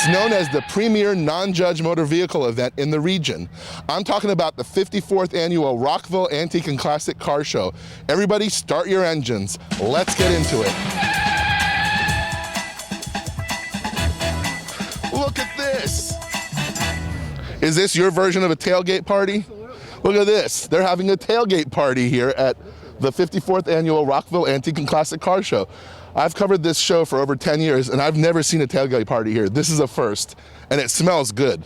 It's known as the premier non-judge motor vehicle event in the region. I'm talking about the 54th annual Rockville Antique and Classic Car Show. Everybody start your engines. Let's get into it. Look at this. Is this your version of a tailgate party? Look at this. They're having a tailgate party here at the 54th annual Rockville Antique and Classic Car Show. I've covered this show for over 10 years and I've never seen a tailgate party here. This is a first, and it smells good.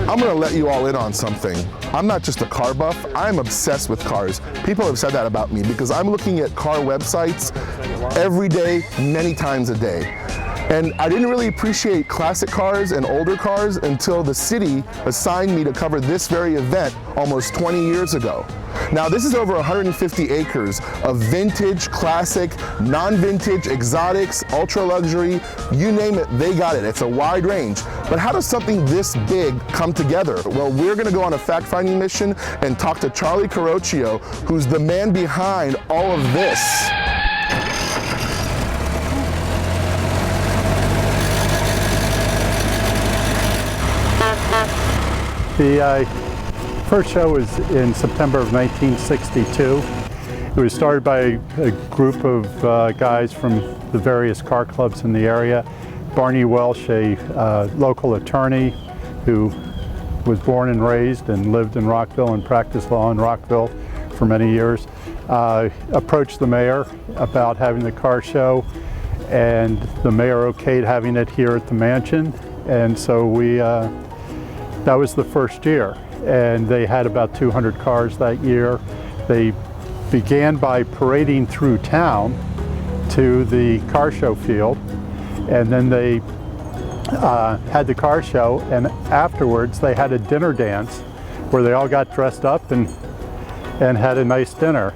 I'm gonna let you all in on something. I'm not just a car buff, I'm obsessed with cars. People have said that about me because I'm looking at car websites every day, many times a day. And I didn't really appreciate classic cars and older cars until the city assigned me to cover this very event almost 20 years ago. Now this is over 150 acres of vintage, classic, non-vintage, exotics, ultra luxury, you name it, they got it. It's a wide range. But how does something this big come together? Well, we're gonna go on a fact-finding mission and talk to Charlie Carocchio, who's the man behind all of this. The first show was in September of 1962. It was started by a group of guys from the various car clubs in the area. Barney Welsh, a local attorney who was born and raised and lived in Rockville and practiced law in Rockville for many years, approached the mayor about having the car show, and the mayor okayed having it here at the mansion. And so that was the first year, and they had about 200 cars that year. They began by parading through town to the car show field, and then they had the car show, and afterwards they had a dinner dance where they all got dressed up and had a nice dinner.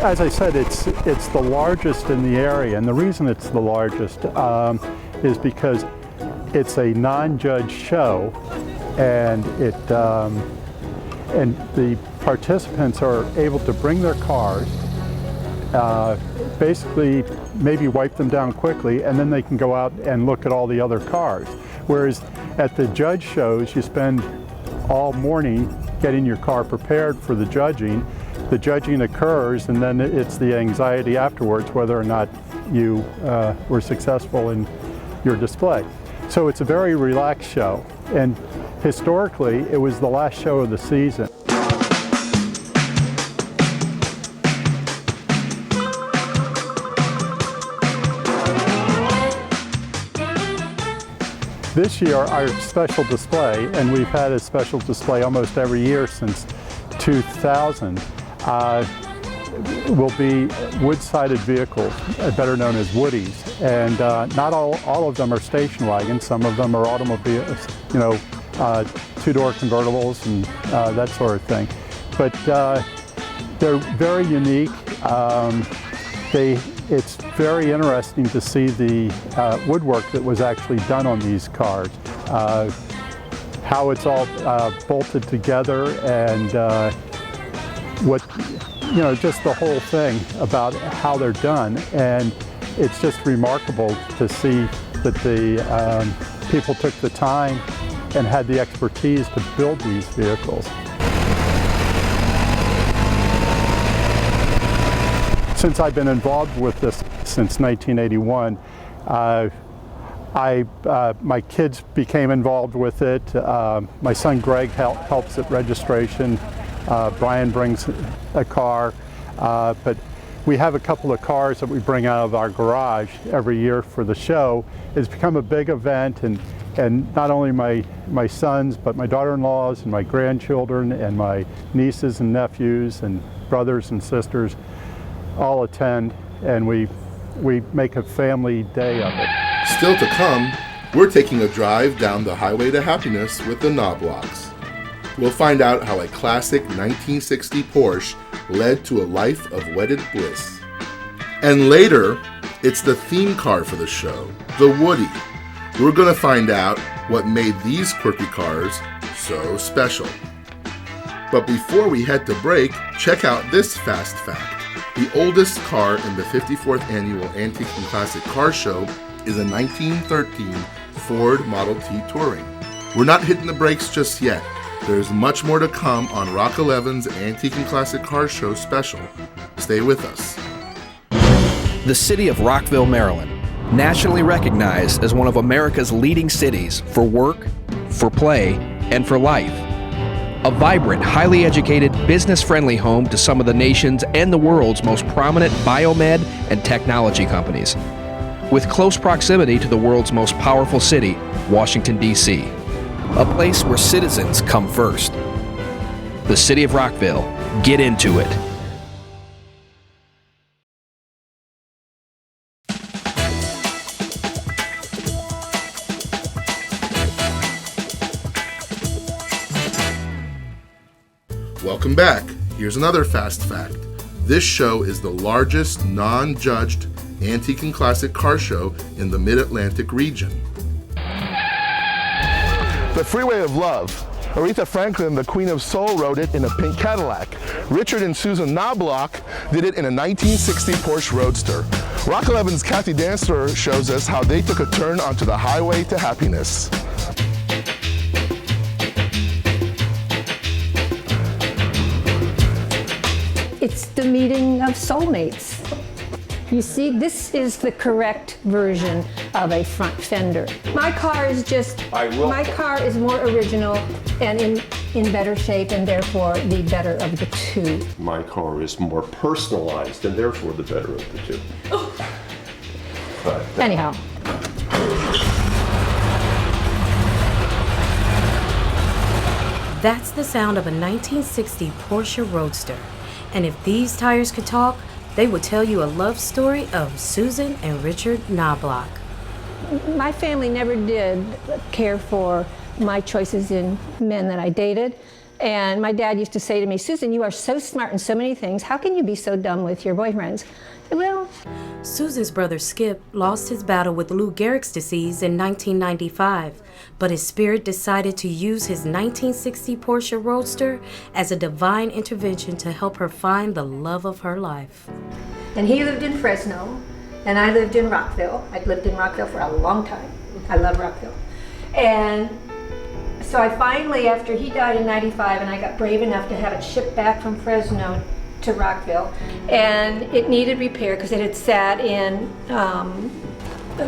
As I said, it's the largest in the area, and the reason it's the largest is because it's a non-judge show, and the participants are able to bring their cars, basically maybe wipe them down quickly, and then they can go out and look at all the other cars. Whereas at the judge shows, you spend all morning getting your car prepared for the judging. The judging occurs, and then it's the anxiety afterwards whether or not you were successful in your display. So it's a very relaxed show, and historically it was the last show of the season. This year our special display, and we've had a special display almost every year since 2000, will be wood-sided vehicles, better known as woodies. And not all of them are station wagons. Some of them are automobiles, two-door convertibles and that sort of thing. But they're very unique. It's very interesting to see the woodwork that was actually done on these cars. How it's all bolted together, and just the whole thing about how they're done. And it's just remarkable to see that the people took the time and had the expertise to build these vehicles. Since I've been involved with this since 1981, my kids became involved with it. My son Greg helps at registration. Brian brings a car, but we have a couple of cars that we bring out of our garage every year for the show. It's become a big event, and not only my sons, but my daughter-in-laws and my grandchildren and my nieces and nephews and brothers and sisters all attend, and we make a family day of it. Still to come, we're taking a drive down the highway to happiness with the Knoblochs. We'll find out how a classic 1960 Porsche led to a life of wedded bliss. And later, it's the theme car for the show, the Woody. We're going to find out what made these quirky cars so special. But before we head to break, check out this fast fact. The oldest car in the 54th Annual Antique and Classic Car Show is a 1913 Ford Model T Touring. We're not hitting the brakes just yet. There's much more to come on Rock 11's Antique and Classic Car Show special. Stay with us. The city of Rockville, Maryland, nationally recognized as one of America's leading cities for work, for play, and for life. A vibrant, highly educated, business-friendly home to some of the nation's and the world's most prominent biomed and technology companies. With close proximity to the world's most powerful city, Washington, D.C. A place where citizens come first. The city of Rockville. Get into it. Welcome back. Here's another fast fact. This show is the largest non-judged antique and classic car show in the Mid-Atlantic region. The Freeway of Love. Aretha Franklin, the Queen of Soul, rode it in a pink Cadillac. Richard and Susan Knobloch did it in a 1960 Porsche Roadster. Rock 11's Cathy Dancer shows us how they took a turn onto the highway to happiness. It's the meeting of soulmates. You see, this is the correct version of a front fender. My car is more original and in better shape, and therefore the better of the two. My car is more personalized and therefore the better of the two. But, Anyhow. That's the sound of a 1960 Porsche Roadster. And if these tires could talk, they would tell you a love story of Susan and Richard Knobloch. My family never did care for my choices in men that I dated. And my dad used to say to me, Susan, you are so smart in so many things. How can you be so dumb with your boyfriends? Well, Susan's brother Skip lost his battle with Lou Gehrig's disease in 1995, but his spirit decided to use his 1960 Porsche Roadster as a divine intervention to help her find the love of her life. and he lived in Fresno, and I lived in Rockville. I'd lived in Rockville for a long time. I love Rockville. And so I finally, after he died in '95, and I got brave enough to have it shipped back from Fresno to Rockville, and it needed repair because it had sat in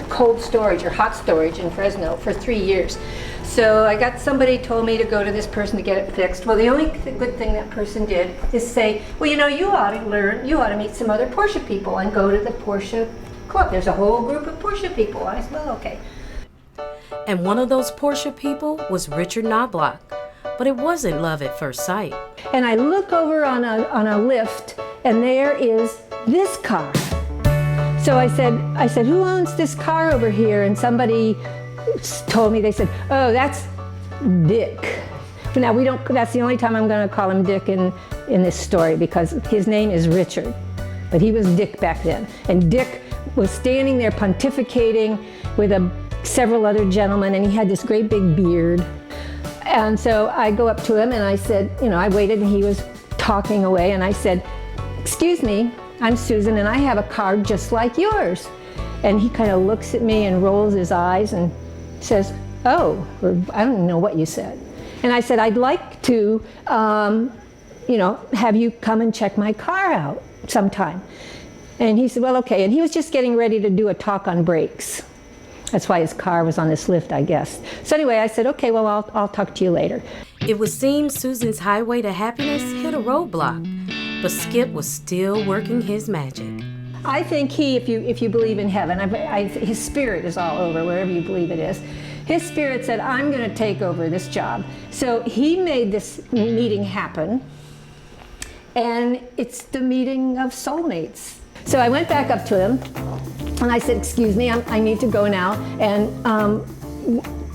cold storage or hot storage in Fresno for 3 years. So I got somebody told me to go to this person to get it fixed. Well, the only good thing that person did is say, well, you know, you ought to meet some other Porsche people and go to the Porsche club. There's a whole group of Porsche people. I said, well, okay. And one of those Porsche people was Richard Knobloch. But it wasn't love at first sight. And I look over on a lift, and there is this car. So I said, who owns this car over here? And somebody told me, they said, oh, that's Dick. Now that's the only time I'm going to call him Dick in this story, because his name is Richard, but he was Dick back then. And Dick was standing there pontificating with several other gentlemen, and he had this great big beard. And so I go up to him and I said, I waited, and he was talking away, and I said, excuse me, I'm Susan, and I have a car just like yours. And he kind of looks at me and rolls his eyes and says, oh, or I don't know what you said. And I said, I'd like to, have you come and check my car out sometime. And he said, well, okay. And he was just getting ready to do a talk on brakes. That's why his car was on this lift, I guess. So anyway, I said, okay, well, I'll talk to you later. It would seem Susan's highway to happiness hit a roadblock, but Skip was still working his magic. I think if you believe in heaven, his spirit is all over, wherever you believe it is. His spirit said, I'm going to take over this job. So he made this meeting happen, and it's the meeting of soulmates. So I went back up to him, and I said, excuse me, I need to go now, and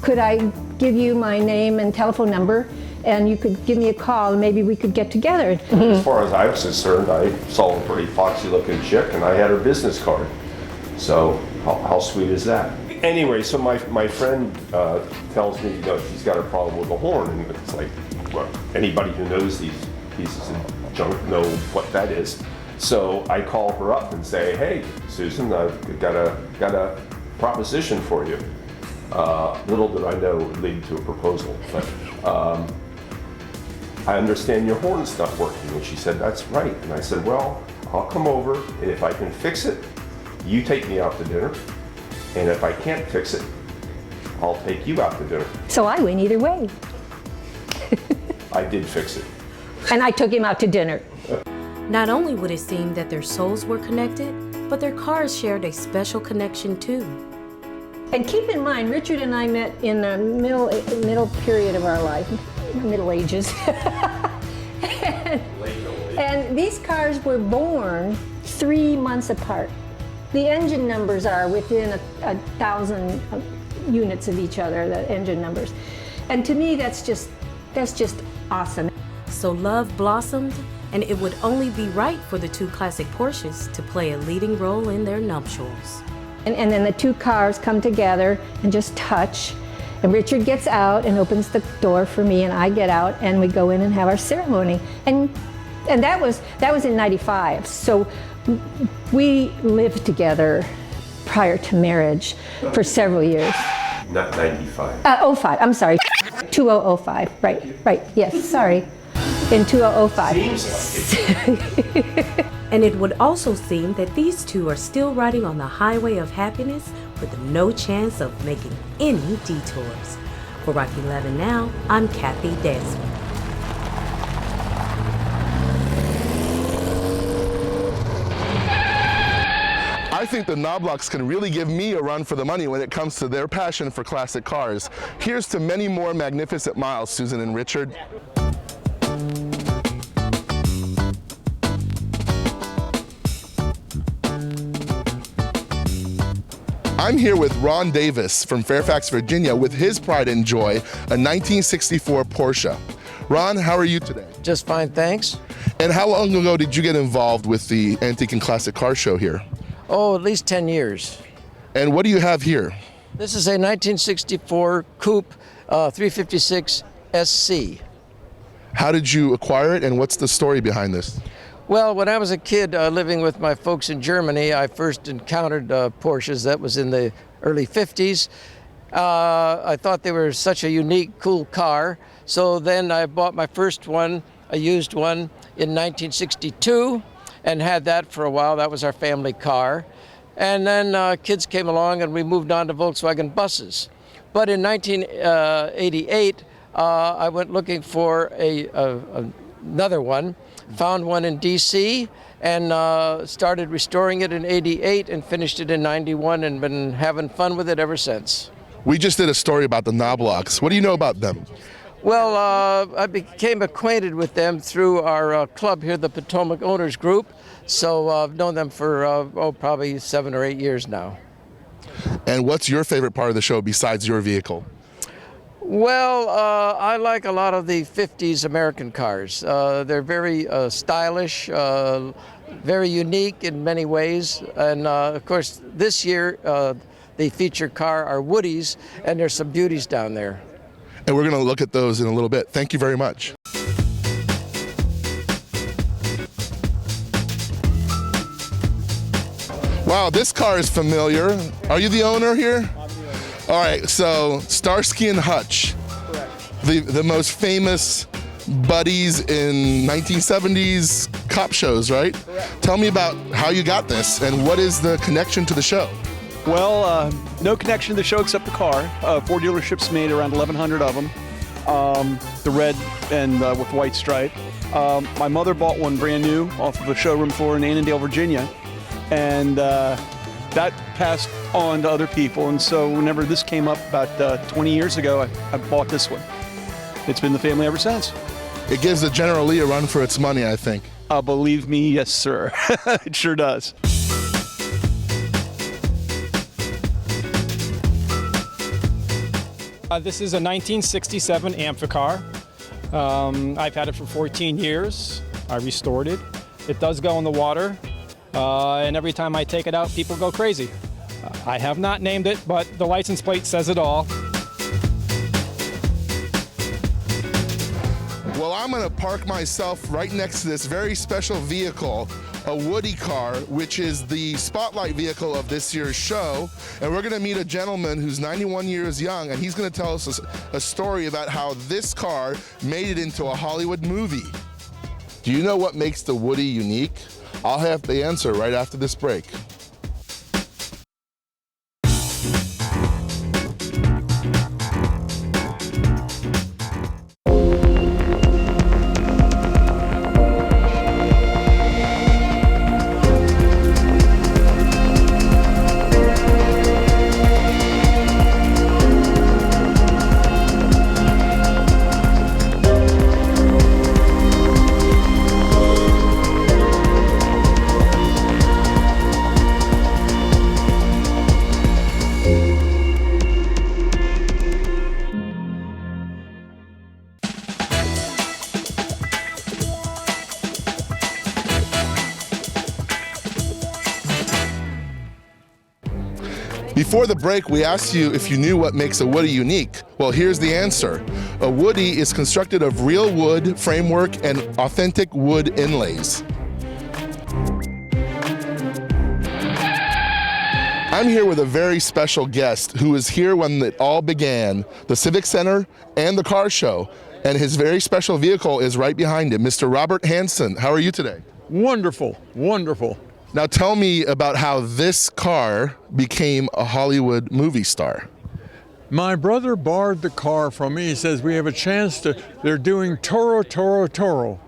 could I give you my name and telephone number, and you could give me a call, and maybe we could get together. As far as I was concerned, I saw a pretty foxy looking chick, and I had her business card. So how sweet is that? Anyway, so my friend tells me, he's got a problem with the horn, and it's like, well, anybody who knows these pieces of junk know what that is. So I call her up and say, hey, Susan, I've got a proposition for you. Little did I know it would lead to a proposal, but I understand your horn's not working. And she said, that's right. And I said, well, I'll come over, and if I can fix it, you take me out to dinner. And if I can't fix it, I'll take you out to dinner. So I win either way. I did fix it. And I took him out to dinner. Not only would it seem that their souls were connected, but their cars shared a special connection too. And keep in mind, Richard and I met in the middle period of our life, Middle Ages. And these cars were born 3 months apart. The engine numbers are within a 1,000 units of each other, the engine numbers. And to me, that's just awesome. So love blossomed, and it would only be right for the two classic Porsches to play a leading role in their nuptials. And then the two cars come together and just touch. And Richard gets out and opens the door for me, and I get out, and we go in and have our ceremony. And that was in '95. So we lived together prior to marriage for several years. Not 95. 05, I'm sorry. 2005, right, yes, sorry. In 2005. Seems like it. And it would also seem that these two are still riding on the highway of happiness with no chance of making any detours. For Rock 11 Now, I'm Cathy Dancer. I think the Knoblauchs can really give me a run for the money when it comes to their passion for classic cars. Here's to many more magnificent miles, Susan and Richard. I'm here with Ron Davis from Fairfax, Virginia, with his pride and joy, a 1964 Porsche. Ron, how are you today? Just fine, thanks. And how long ago did you get involved with the Antique and Classic Car Show here? Oh, at least 10 years. And what do you have here? This is a 1964 Coupe 356 SC. How did you acquire it, and what's the story behind this? Well, when I was a kid living with my folks in Germany, I first encountered Porsches. That was in the early 50s. I thought they were such a unique, cool car. So then I bought my first one, a used one, in 1962 and had that for a while. That was our family car. And then kids came along and we moved on to Volkswagen buses. But in 1988, I went looking for another one, found one in DC, and started restoring it in '88 and finished it in '91 and been having fun with it ever since. We just did a story about the Knoblauchs. What do you know about them? Well, I became acquainted with them through our club here, the Potomac Owners Group. So I've known them for probably 7 or 8 years now. And what's your favorite part of the show besides your vehicle? Well, I like a lot of the 50s American cars. They're very stylish, very unique in many ways. And of course, this year, the featured car are Woodies, and there's some beauties down there. And we're going to look at those in a little bit. Thank you very much. Wow, this car is familiar. Are you the owner here? I'm the owner. All right, so Starsky and Hutch. Correct. The most famous buddies in 1970s cop shows, right? Correct. Tell me about how you got this and what is the connection to the show? Well, no connection to the show except the car. 4 dealerships made around 1,100 of them. The red and with white stripe. My mother bought one brand new off of a showroom floor in Annandale, Virginia. And that passed on to other people. And so whenever this came up about 20 years ago, I bought this one. It's been the family ever since. It gives the General Lee a run for its money, I think. Believe me, yes, sir. It sure does. This is a 1967 Amphicar. I've had it for 14 years. I restored it. It does go in the water, and every time I take it out, people go crazy. I have not named it, but the license plate says it all. Well, I'm gonna park myself right next to this very special vehicle, a Woody car, which is the spotlight vehicle of this year's show. And we're gonna meet a gentleman who's 91 years young, and he's gonna tell us a story about how this car made it into a Hollywood movie. Do you know what makes the Woody unique? I'll have the answer right after this break. Before the break, we asked you if you knew what makes a Woody unique. Well, here's the answer. A Woody is constructed of real wood framework and authentic wood inlays. I'm here with a very special guest who was here when it all began, the Civic Center and the car show, and his very special vehicle is right behind him, Mr. Robert Hansen. How are you today? Wonderful, wonderful. Now tell me about how this car became a Hollywood movie star. My brother borrowed the car from me. He says, we have a chance to, they're doing Toro, Toro, Toro.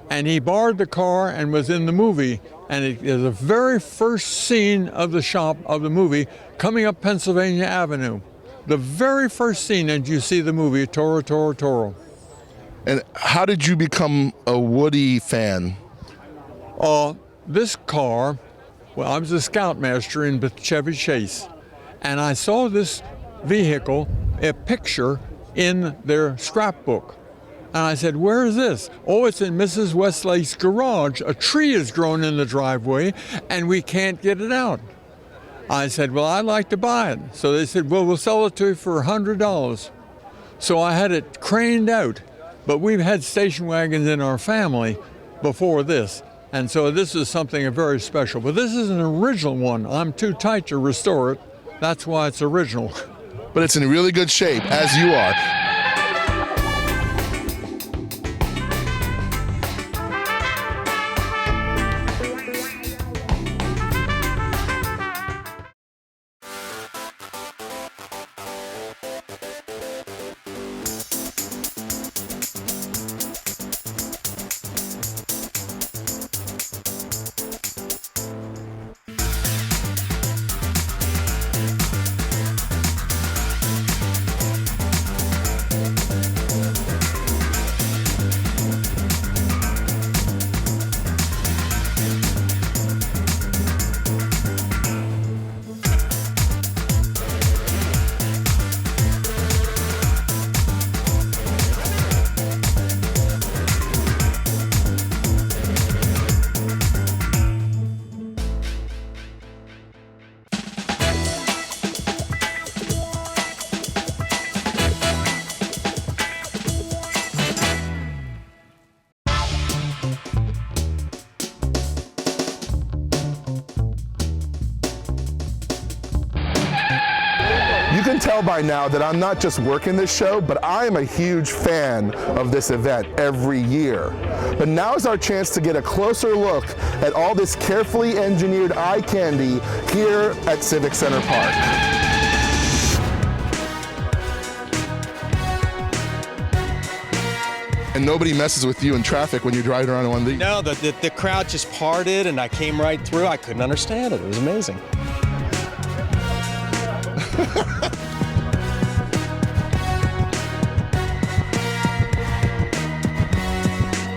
And he borrowed the car and was in the movie. And it is the very first scene of the shop of the movie coming up Pennsylvania Avenue. The very first scene, and you see the movie, Toro, Toro, Toro. And how did you become a Woody fan? This car, well, I was a scoutmaster in Chevy Chase, and I saw this vehicle, a picture in their scrapbook. And I said, where is this? Oh, it's in Mrs. Westlake's garage. A tree has grown in the driveway, and we can't get it out. I said, well, I'd like to buy it. So they said, well, we'll sell it to you for $100. So I had it craned out, but we've had station wagons in our family before this. And so this is something very special. But this is an original one. I'm too tight to restore it. That's why it's original. But it's in really good shape, as you are. You can tell by now that I'm not just working this show, but I am a huge fan of this event every year. But now is our chance to get a closer look at all this carefully engineered eye candy here at Civic Center Park. And nobody messes with you in traffic when you're driving around in one of these. No, the crowd just parted and I came right through. I couldn't understand it. It was amazing.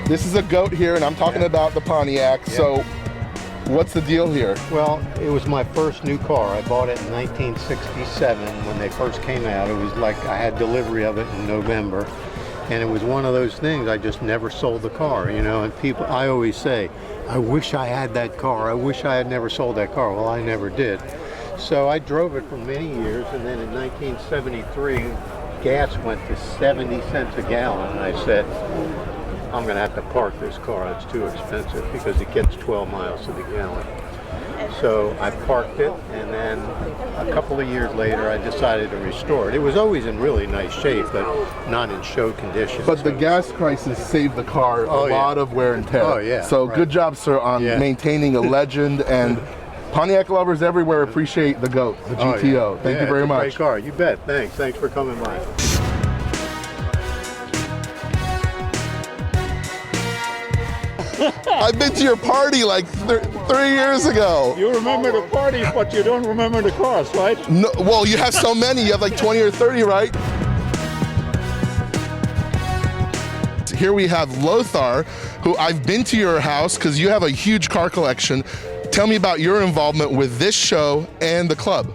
This is a goat here, and I'm talking about the Pontiac. Yeah. So what's the deal here? Well, it was my first new car. I bought it in 1967 when they first came out. It was like I had delivery of it in November. And it was one of those things, I just never sold the car, you know, and people, I always say, I wish I had that car. I wish I had never sold that car. Well, I never did. So I drove it for many years, and then in 1973, gas went to 70 cents a gallon, and I said, I'm going to have to park this car. It's too expensive because it gets 12 miles to the gallon. So I parked it, and then a couple of years later, I decided to restore it. It was always in really nice shape, but not in show condition. But the gas crisis saved the car a lot of wear and tear. Oh, yeah. So good job, sir, on maintaining a legend, and Pontiac lovers everywhere appreciate the GOAT, the GTO. Thank you very much. Great car. You bet. Thanks. Thanks for coming by. I've been to your party like 3 years ago. You remember the parties, but you don't remember the cars, right? No, well, you have so many. You have like 20 or 30, right? Here we have Lothar, who I've been to your house because you have a huge car collection. Tell me about your involvement with this show and the club.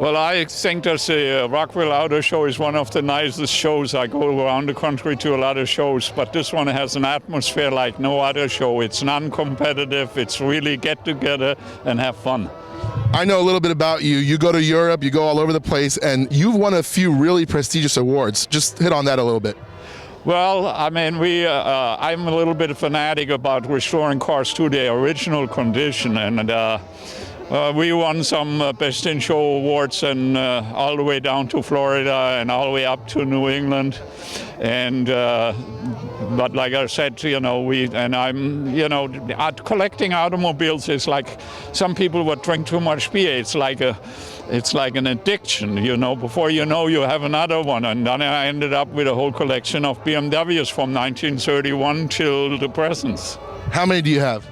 Well, I think that the Rockville Auto Show is one of the nicest shows. I go around the country to a lot of shows, but this one has an atmosphere like no other show. It's non-competitive. It's really get together and have fun. I know a little bit about you. You go to Europe, you go all over the place, and you've won a few really prestigious awards. Just hit on that a little bit. Well, I mean, I'm a little bit fanatic about restoring cars to their original condition, and we won some Best in Show awards, and all the way down to Florida and all the way up to New England. And but like I said, collecting automobiles is like some people would drink too much beer. It's like an addiction, Before you know, you have another one. And then I ended up with a whole collection of BMWs from 1931 till the present. How many do you have?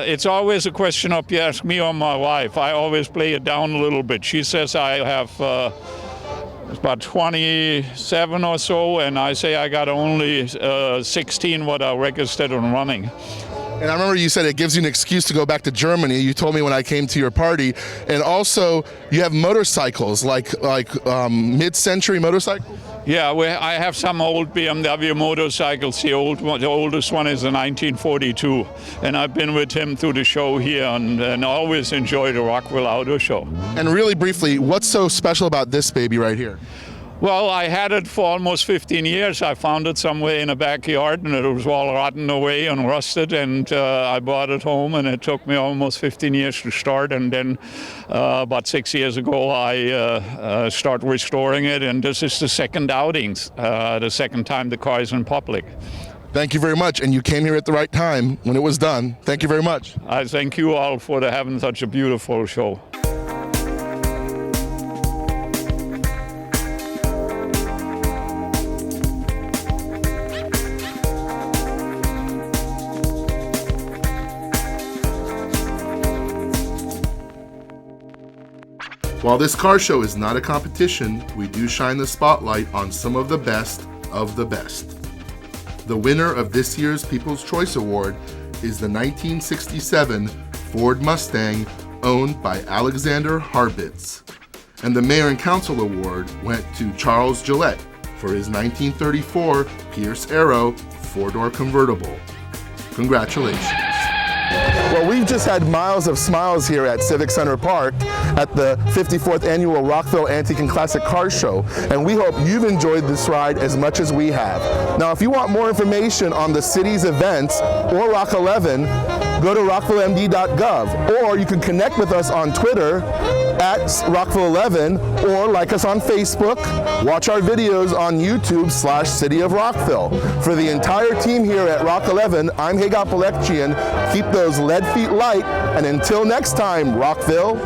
It's always a question of you ask me or my wife. I always play it down a little bit. She says I have about 27 or so, and I say I got only 16 what are registered and running. And I remember you said it gives you an excuse to go back to Germany. You told me when I came to your party. And also, you have motorcycles, like mid-century motorcycles? Yeah, I have some old BMW motorcycles. The oldest one is a 1942. And I've been with him through the show here and always enjoy the Rockville Auto Show. And really briefly, what's so special about this baby right here? Well, I had it for almost 15 years. I found it somewhere in the backyard, and it was all rotten away and rusted, and I brought it home, and it took me almost 15 years to start, and then about 6 years ago, I started restoring it, and this is the second outings, the second time the car is in public. Thank you very much, and you came here at the right time when it was done. Thank you very much. I thank you all for having such a beautiful show. While this car show is not a competition, we do shine the spotlight on some of the best of the best. The winner of this year's People's Choice Award is the 1967 Ford Mustang owned by Alexander Harbitz. And the Mayor and Council Award went to Charles Gillette for his 1934 Pierce Arrow four-door convertible. Congratulations. Well, we've just had miles of smiles here at Civic Center Park at the 54th Annual Rockville Antique and Classic Car Show, and we hope you've enjoyed this ride as much as we have. Now, if you want more information on the city's events or Rock 11, go to rockvillemd.gov, or you can connect with us on Twitter at Rockville 11, or like us on Facebook. Watch our videos on YouTube/City of Rockville. For the entire team here at Rock 11, I'm Hagop Balekjian. Keep those lead feet light, and until next time, Rockville.